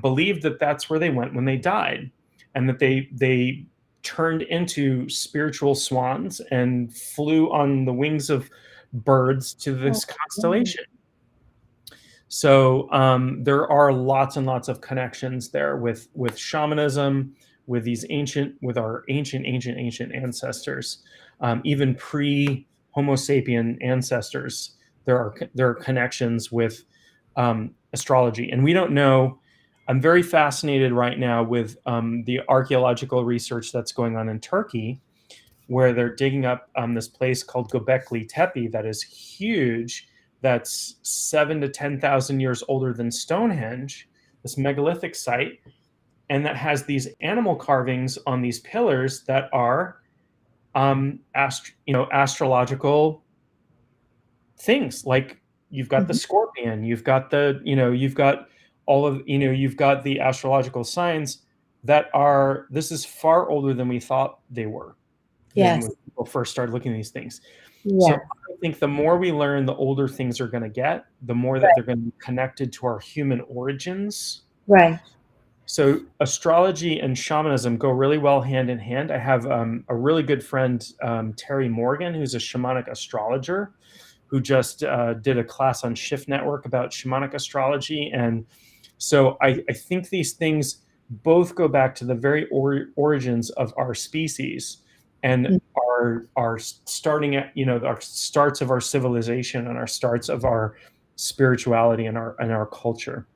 believed that that's where they went when they died, and that they turned into spiritual swans and flew on the wings of birds to this constellation. So there are lots and lots of connections there with shamanism, with our ancient ancestors, even pre-Homo sapien ancestors. There are connections with astrology, and we don't know. I'm very fascinated right now with the archaeological research that's going on in Turkey, where they're digging up this place called Göbekli Tepe that is huge. That's 7,000 to 10,000 years older than Stonehenge, this megalithic site, and that has these animal carvings on these pillars that are, astrological things. Like you've got the scorpion, you've got you've got the astrological signs that are. This is far older than we thought they were. Yes. When people first started looking at these things. Yes. So I think the more we learn, the older things are going to get, the more that they're going to be connected to our human origins. Right. So astrology and shamanism go really well hand in hand. I have a really good friend, Terry Morgan, who's a shamanic astrologer, who just did a class on Shift Network about shamanic astrology. And so I think these things both go back to the very origins of our species, and our starting at our starts of our civilization and our starts of our spirituality and our culture.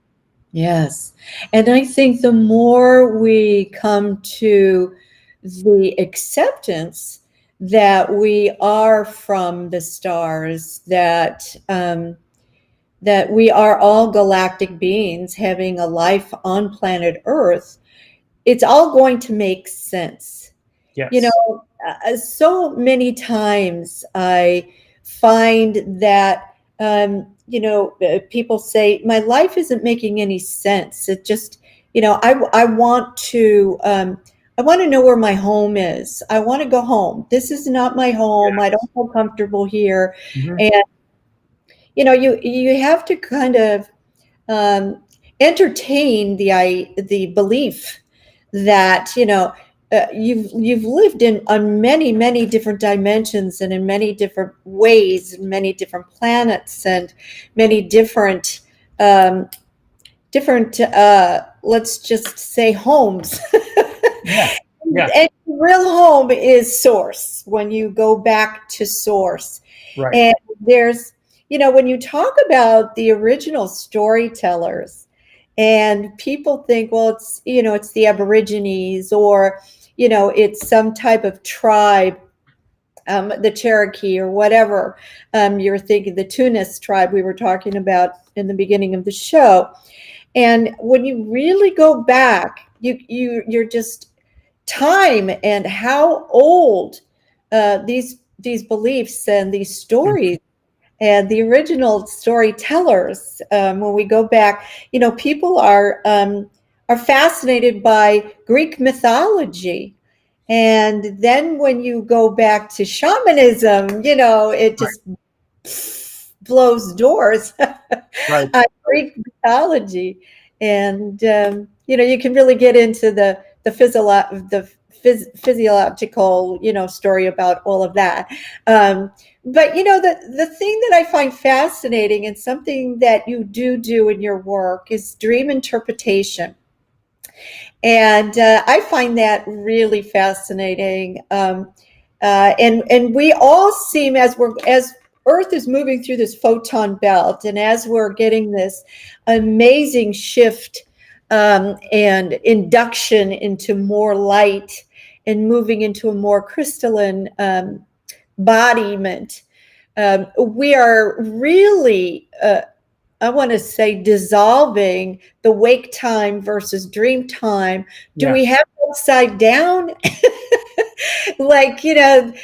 Yes. And I think the more we come to the acceptance that we are from the stars, that we are all galactic beings having a life on planet Earth, it's all going to make sense. Yes. So many times I find that people say my life isn't making any sense. It just, I want to, I want to know where my home is. I want to go home. This is not my home. I don't feel comfortable here. Mhm. And, you have to kind of entertain the belief that you've lived in on many different dimensions and in many different ways and many different planets and many um, different let's just say homes. Yeah. Yeah. And real home is source, when you go back to source. Right. And there's, when you talk about the original storytellers, and people think, well, it's the Aborigines, or, it's some type of tribe, the Cherokee or whatever. You're thinking the Tunis tribe we were talking about in the beginning of the show. And when you really go back, you're just time and how old these beliefs and these Mhm. stories and the original storytellers. When we go back, people are fascinated by Greek mythology, and then when you go back to shamanism, it Right. just blows doors. Right. Greek mythology, and you can really get into the physiological, story about all of that. But the thing that I find fascinating, and something that you do in your work, is dream interpretation. And I find that really fascinating. And we all seem, as Earth is moving through this photon belt, and as we're getting this amazing shift and induction into more light and moving into a more crystalline embodiment, we are really I want to say dissolving the wake time versus dream time. Do Yeah. we have it upside down? Like, the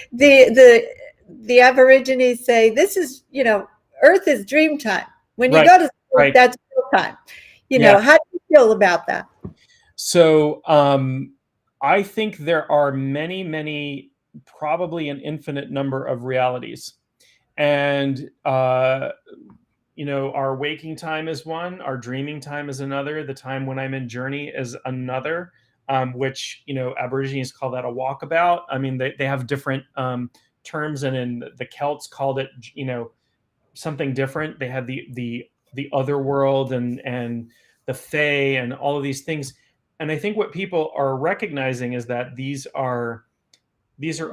Aborigines say this is, Earth is dream time. When you Right. go to sleep, Right. that's real time. Yeah. How do you feel about that? So I think there are many, many, probably an infinite number of realities. And our waking time is one, our dreaming time is another, the time when I'm in journey is another, which, Aborigines call that a walkabout. I mean, they have different terms, and in the Celts called it, something different. They had the other world, and the Fae and all of these things. And I think what people are recognizing is that these are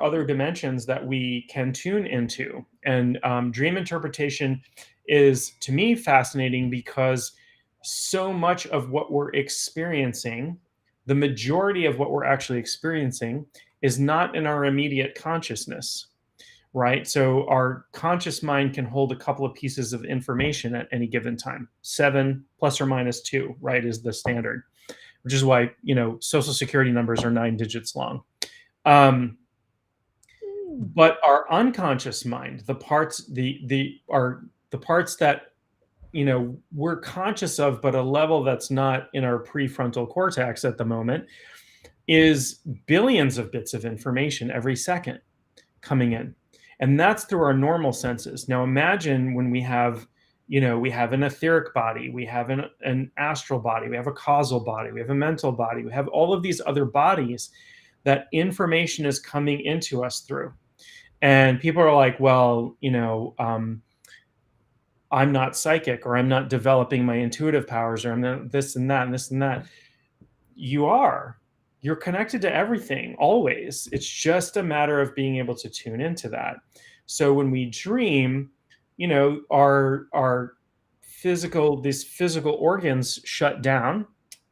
other dimensions that we can tune into. And dream interpretation is, to me, fascinating because so much of what we're experiencing, the majority of what we're actually experiencing, is not in our immediate consciousness, right? So our conscious mind can hold a couple of pieces of information at any given time. 7 plus or minus 2, right, is the standard, which is why, social security numbers are 9 digits long. But our unconscious mind, the parts the parts that we're conscious of, but a level that's not in our prefrontal cortex at the moment, is billions of bits of information every second coming in. And that's through our normal senses. Now imagine when we have an etheric body, we have an astral body, we have a causal body, we have a mental body, we have all of these other bodies that information is coming into us through. And people are like, well, I'm not psychic, or I'm not developing my intuitive powers, or I'm not this and that and this and that. You are. You're connected to everything always. It's just a matter of being able to tune into that. So when we dream, our these physical organs shut down,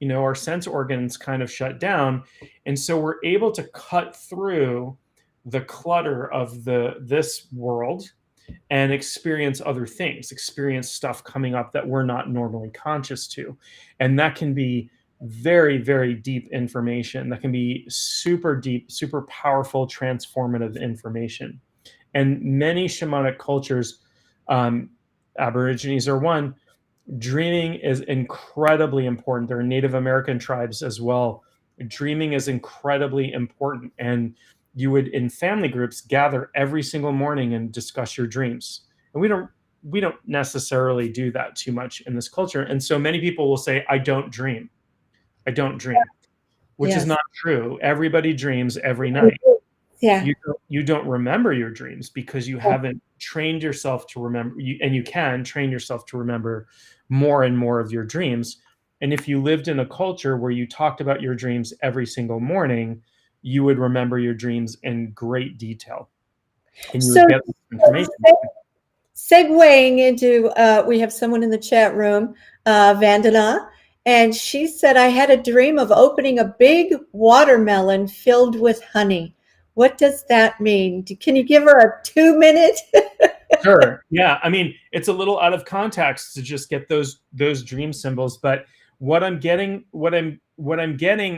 our sense organs kind of shut down. And so we're able to cut through the clutter of this world and experience other things, experience stuff coming up that we're not normally conscious to. And that can be very, very deep information. That can be super deep, super powerful, transformative information. And many shamanic cultures, um, Aborigines are one. Dreaming is incredibly important. There are Native American tribes as well. Dreaming is incredibly important. And you would, in family groups, gather every single morning and discuss your dreams. And we don't necessarily do that too much in this culture. And so many people will say, I don't dream. I don't dream, which is Yes. not true. Everybody dreams every night. Yeah. You don't remember your dreams because you haven't trained yourself to remember, and you can train yourself to remember more and more of your dreams. And if you lived in a culture where you talked about your dreams every single morning, you would remember your dreams in great detail, and you So, would get information. segueing into, we have someone in the chat room, Vandana, and she said, I had a dream of opening a big watermelon filled with honey. What does that mean? Can you give her a 2-minute? Sure. Yeah. I mean, it's a little out of context to just get those dream symbols, but what I'm getting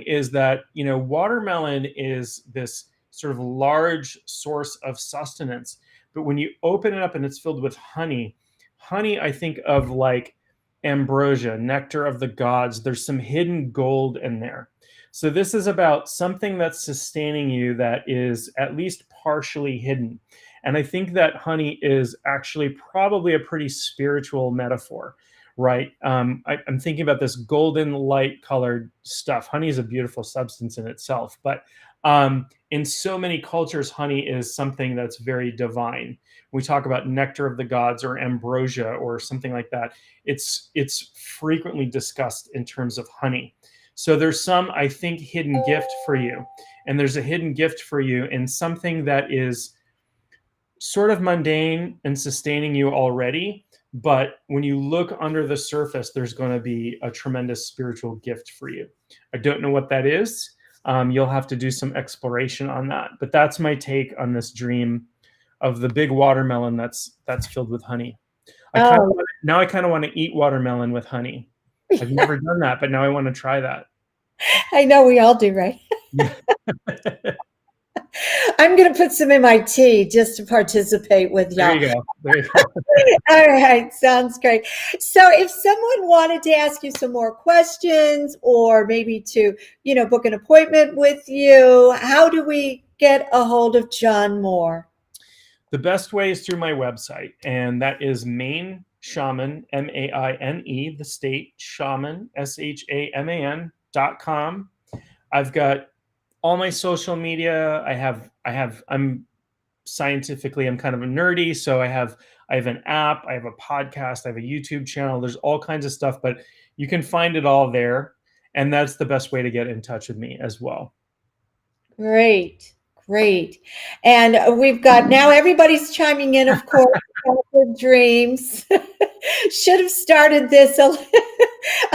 is that, watermelon is this sort of large source of sustenance. But when you open it up and it's filled with honey, I think of like ambrosia, nectar of the gods. There's some hidden gold in there. So this is about something that's sustaining you that is at least partially hidden. And I think that honey is actually probably a pretty spiritual metaphor, right? I'm thinking about this golden light colored stuff. Honey is a beautiful substance in itself, but in so many cultures, honey is something that's very divine. We talk about nectar of the gods or ambrosia or something like that. It's frequently discussed in terms of honey. So there's some, I think, hidden gift for you. And there's a hidden gift for you in something that is sort of mundane and sustaining you already. But when you look under the surface, there's going to be a tremendous spiritual gift for you. I don't know what that is. You'll have to do some exploration on that. But that's my take on this dream of the big watermelon that's filled with honey. Now I kind of want to eat watermelon with honey. I've never done that, but now I want to try that. I know we all do, right? I'm going to put some in my tea just to participate with y'all. There you go. All right. Sounds great. So if someone wanted to ask you some more questions or maybe to, book an appointment with you, how do we get a hold of John Moore? The best way is through my website, and that is Maine Shaman, MAINE, the state, Shaman, SHAMAN.com. I've got all my social media. I'm kind of a nerdy, so I have an app, I have a podcast, I have a YouTube channel. There's all kinds of stuff, but you can find it all there, and that's the best way to get in touch with me as well. Great. And we've got, now everybody's chiming in, of course, with dreams. Should have started this a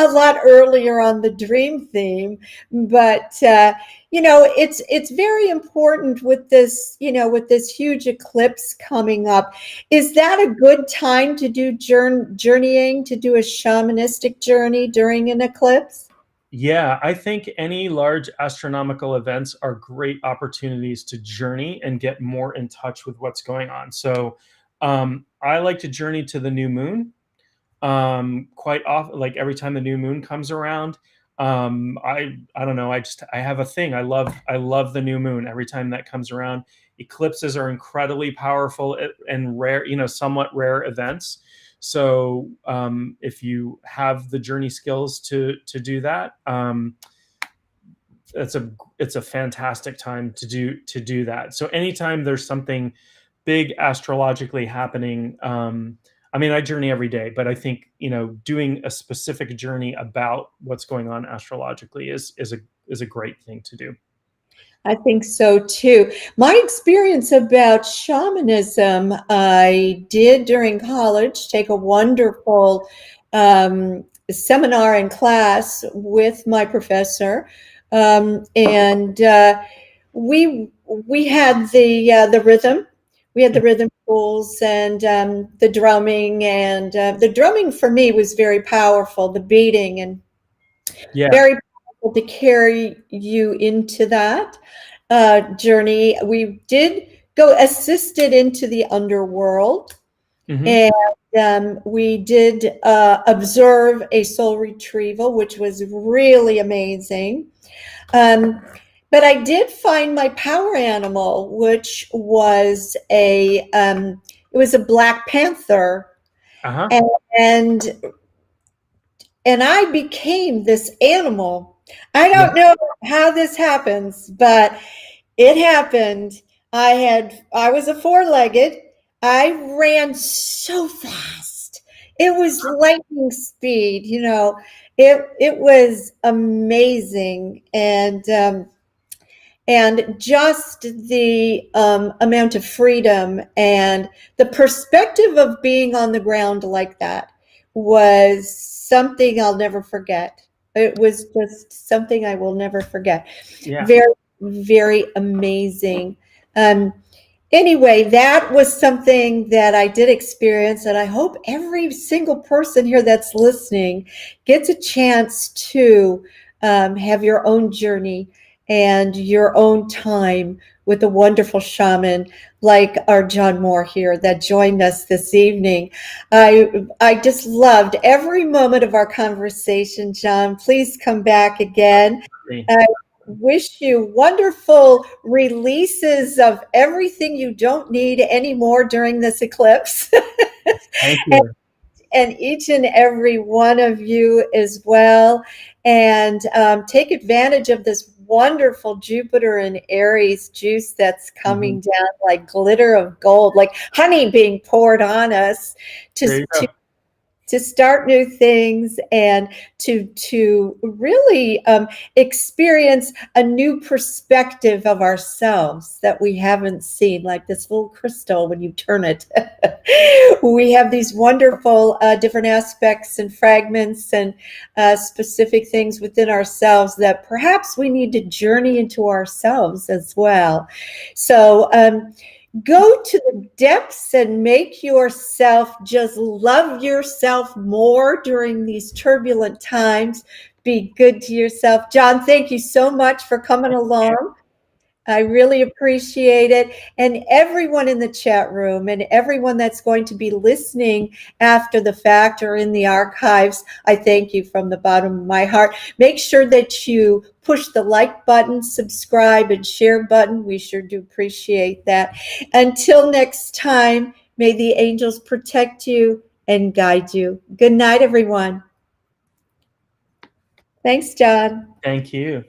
lot earlier on the dream theme, but it's very important with this, with this huge eclipse coming up. Is that a good time to do journeying, to do a shamanistic journey during an eclipse? Yeah, I think any large astronomical events are great opportunities to journey and get more in touch with what's going on. So I like to journey to the new moon quite often, like every time the new moon comes around. I don't know, I have a thing. I love the new moon every time that comes around. Eclipses are incredibly powerful and rare, somewhat rare events. So if you have the journey skills to do that, it's a fantastic time to do that. So anytime there's something big astrologically happening, I journey every day, but I think doing a specific journey about what's going on astrologically is a great thing to do. I think so too. My experience about shamanism, I did during college take a wonderful seminar and class with my professor, and we had the rhythm. We had the rhythm pools and the drumming, and the drumming for me was very powerful. The beating and very powerful to carry you into that journey. We did go assisted into the underworld, and we did observe a soul retrieval, which was really amazing. But I did find my power animal, which was it was a black panther, Uh-huh. and and I became this animal. I Yeah. don't know how this happens, but it happened. I was a four-legged. I ran so fast. It was lightning speed, you know. It was amazing, and just the amount of freedom and the perspective of being on the ground like that was something I'll never forget. It was just something I will never forget. Yeah. Very, very amazing. Um, anyway, that was something that I did experience, and I hope every single person here that's listening gets a chance to have your own journey and your own time with a wonderful shaman like our John Moore here that joined us this evening. I just loved every moment of our conversation, John. Please come back again. I wish you wonderful releases of everything you don't need anymore during this eclipse. Thank you. And each and every one of you as well. And take advantage of this wonderful Jupiter and Aries juice that's coming down like glitter of gold, like honey being poured on us There you go. to start new things and to really experience a new perspective of ourselves that we haven't seen, like this little crystal when you turn it. We have these wonderful different aspects and fragments and specific things within ourselves that perhaps we need to journey into ourselves as well. So go to the depths and make yourself just love yourself more during these turbulent times. Be good to yourself. John, thank you so much for coming along. I really appreciate it. And everyone in the chat room and everyone that's going to be listening after the fact or in the archives, I thank you from the bottom of my heart. Make sure that you push the like button, subscribe, and share button. We sure do appreciate that. Until next time, may the angels protect you and guide you. Good night, everyone. Thanks, John. Thank you.